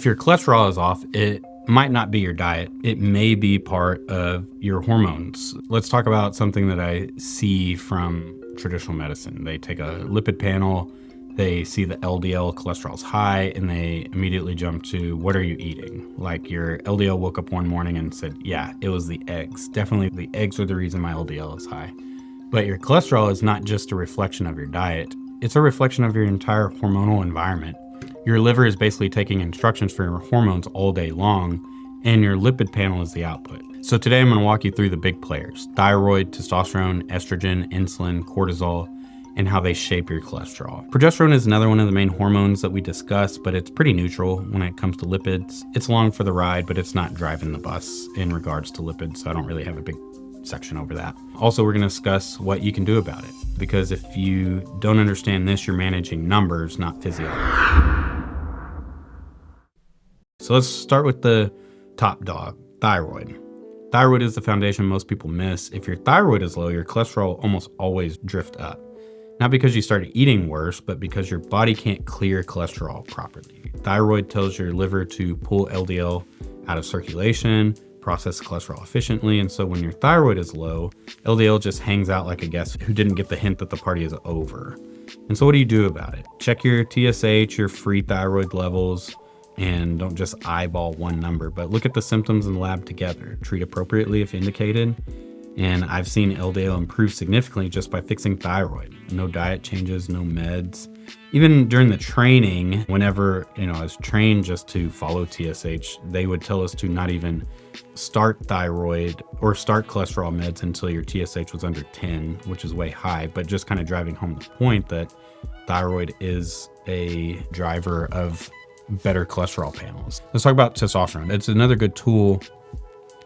If your cholesterol is off, it might not be your diet. It may be part of your hormones. Let's talk about something that I see from traditional medicine. They take a lipid panel, they see the LDL cholesterol's high, and they immediately jump to, what are you eating? Like your LDL woke up one morning and said, yeah, it was the eggs. Definitely the eggs are the reason my LDL is high. But your cholesterol is not just a reflection of your diet. It's a reflection of your entire hormonal environment. Your liver is basically taking instructions for your hormones all day long, and your lipid panel is the output. So today I'm going to walk you through the big players: thyroid, testosterone, estrogen, insulin, cortisol, and how they shape your cholesterol. Progesterone is another one of the main hormones that we discuss, but it's pretty neutral when it comes to lipids. It's along for the ride, but it's not driving the bus in regards to lipids, so I don't really have a big section over that. Also, we're going to discuss what you can do about it, because if you don't understand this, you're managing numbers, not physiology. So let's start with the top dog, thyroid. Thyroid is the foundation most people miss. If your thyroid is low, your cholesterol almost always drift up. Not because you started eating worse, but because your body can't clear cholesterol properly. Thyroid tells your liver to pull LDL out of circulation, process cholesterol efficiently, and so when your thyroid is low, LDL just hangs out like a guest who didn't get the hint that the party is over. And so what do you do about it? Check your TSH, your free thyroid levels, and don't just eyeball one number, but look at the symptoms in the lab together. Treat appropriately if indicated. And I've seen LDL improve significantly just by fixing thyroid. No diet changes, no meds. Even during the training, whenever I was trained just to follow TSH, they would tell us to not even start thyroid or start cholesterol meds until your TSH was under 10, which is way high, but just kind of driving home the point that thyroid is a driver of better cholesterol panels. Let's talk about testosterone. It's another good tool.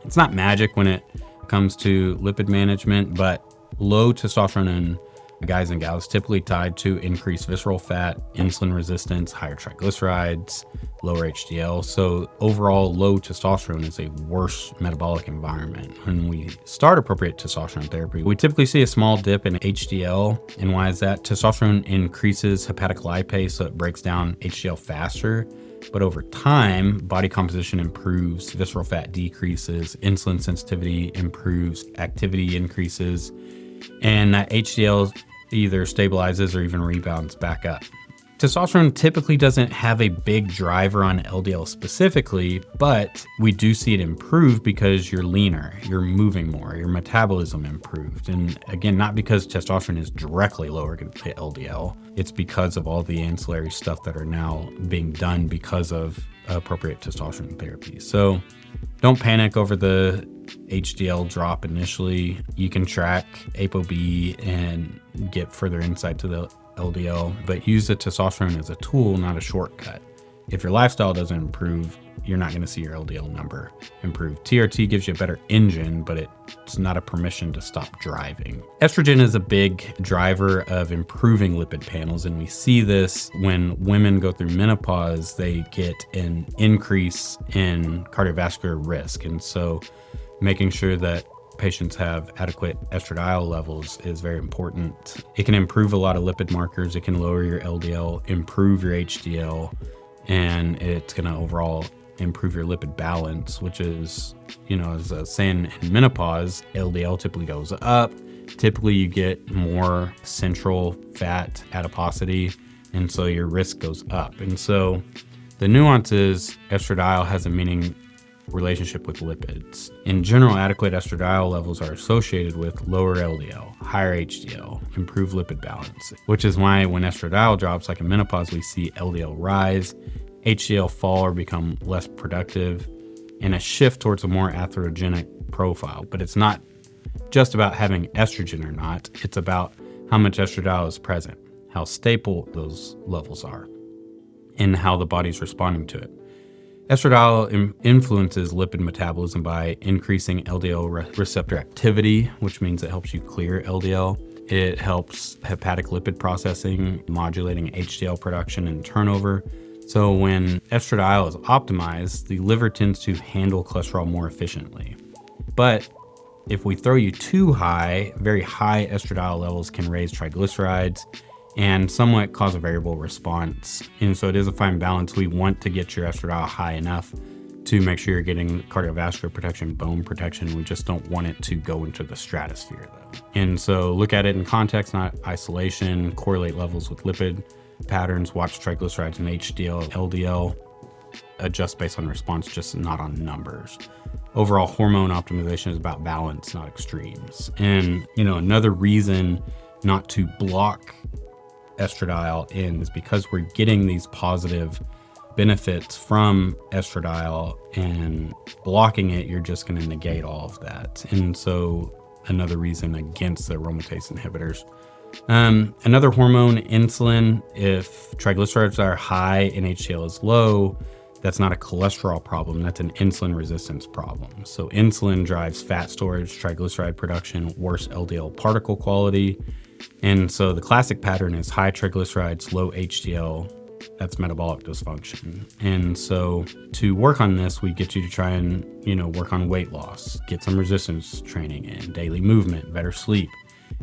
It's not magic when it comes to lipid management, but low testosterone in guys and gals typically tied to increased visceral fat, insulin resistance, higher triglycerides, lower HDL. So overall, low testosterone is a worse metabolic environment. When we start appropriate testosterone therapy, we typically see a small dip in HDL. And why is that? Testosterone increases hepatic lipase, so it breaks down HDL faster. But over time, body composition improves, visceral fat decreases, insulin sensitivity improves, activity increases, and that HDL either stabilizes or even rebounds back up. Testosterone typically doesn't have a big driver on LDL specifically, but we do see it improve because you're leaner, you're moving more, your metabolism improved. And again, not because testosterone is directly lowering the LDL, it's because of all the ancillary stuff that are now being done because of appropriate testosterone therapy. So don't panic over the HDL drop initially. You can track ApoB and get further insight to the LDL, but use the testosterone as a tool, not a shortcut. If your lifestyle doesn't improve, you're not going to see your LDL number improve. TRT gives you a better engine, but it's not a permission to stop driving. Estrogen is a big driver of improving lipid panels, and we see this when women go through menopause. They get an increase in cardiovascular risk, and so making sure that patients have adequate estradiol levels is very important. It can improve a lot of lipid markers. It can lower your LDL, improve your HDL, and it's going to overall improve your lipid balance, which is, as I was saying, in menopause, LDL typically goes up. Typically you get more central fat adiposity, and so your risk goes up. And so the nuance is estradiol has a meaning relationship with lipids. In general, adequate estradiol levels are associated with lower LDL, higher HDL, improved lipid balance, which is why when estradiol drops, like in menopause, we see LDL rise, HDL fall or become less productive, and a shift towards a more atherogenic profile. But it's not just about having estrogen or not, it's about how much estradiol is present, how stable those levels are, and how the body's responding to it. Estradiol influences lipid metabolism by increasing LDL receptor activity, which means it helps you clear LDL. It helps hepatic lipid processing, modulating HDL production and turnover. So when estradiol is optimized, the liver tends to handle cholesterol more efficiently. But if we throw you too high, very high estradiol levels can raise triglycerides, and somewhat cause a variable response. And so it is a fine balance. We want to get your estradiol high enough to make sure you're getting cardiovascular protection, bone protection. We just don't want it to go into the stratosphere though. And so look at it in context, not isolation, correlate levels with lipid patterns, watch triglycerides and HDL, LDL, adjust based on response, just not on numbers. Overall hormone optimization is about balance, not extremes. And another reason not to block estradiol in is because we're getting these positive benefits from estradiol, and blocking it, you're just going to negate all of that. And so another reason against the aromatase inhibitors. Another hormone, insulin, if triglycerides are high and HDL is low, that's not a cholesterol problem, that's an insulin resistance problem. So insulin drives fat storage, triglyceride production, worse LDL particle quality. And so the classic pattern is high triglycerides, low HDL, that's metabolic dysfunction. And so to work on this, we get you to try and, work on weight loss, get some resistance training in, daily movement, better sleep.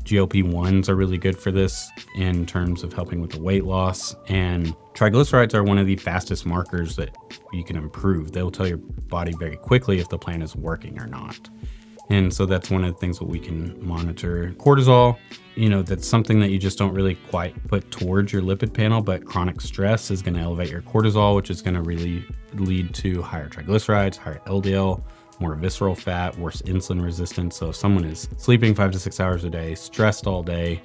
GLP-1s are really good for this in terms of helping with the weight loss. And triglycerides are one of the fastest markers that you can improve. They'll tell your body very quickly if the plan is working or not. And so that's one of the things that we can monitor. Cortisol, that's something that you just don't really quite put towards your lipid panel, but chronic stress is going to elevate your cortisol, which is going to really lead to higher triglycerides, higher LDL, more visceral fat, worse insulin resistance. So if someone is sleeping 5 to 6 hours a day, stressed all day,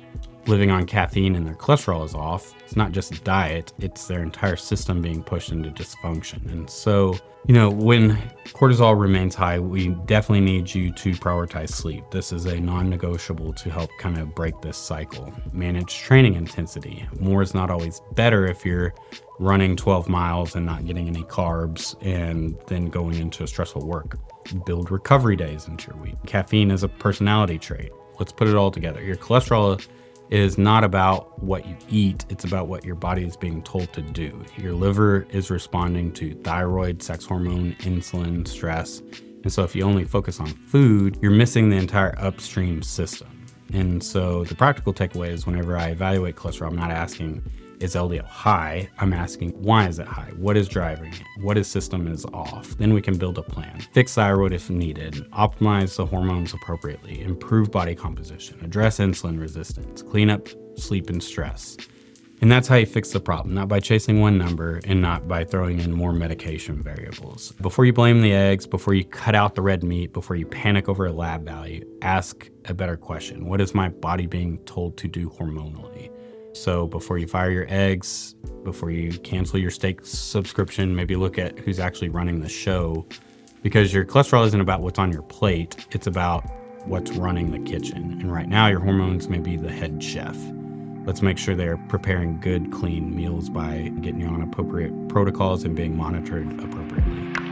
living on caffeine, and their cholesterol is off, it's not just diet, it's their entire system being pushed into dysfunction. And so, when cortisol remains high, we definitely need you to prioritize sleep. This is a non-negotiable to help kind of break this cycle. Manage training intensity. More is not always better if you're running 12 miles and not getting any carbs and then going into stressful work. Build recovery days into your week. Caffeine is a personality trait. Let's put it all together. Your cholesterol is not about what you eat, it's about what your body is being told to do. Your liver is responding to thyroid, sex hormone, insulin, stress. And so if you only focus on food, you're missing the entire upstream system. And so the practical takeaway is whenever I evaluate cholesterol, I'm not asking, is LDL high? I'm asking, why is it high? What is driving it? What system is off? Then we can build a plan. Fix thyroid if needed, optimize the hormones appropriately, improve body composition, address insulin resistance, clean up sleep and stress. And that's how you fix the problem, not by chasing one number and not by throwing in more medication variables. Before you blame the eggs, before you cut out the red meat, before you panic over a lab value, ask a better question. What is my body being told to do hormonally? So before you fire your eggs, before you cancel your steak subscription, maybe look at who's actually running the show, because your cholesterol isn't about what's on your plate. It's about what's running the kitchen. And right now your hormones may be the head chef. Let's make sure they're preparing good, clean meals by getting you on appropriate protocols and being monitored appropriately.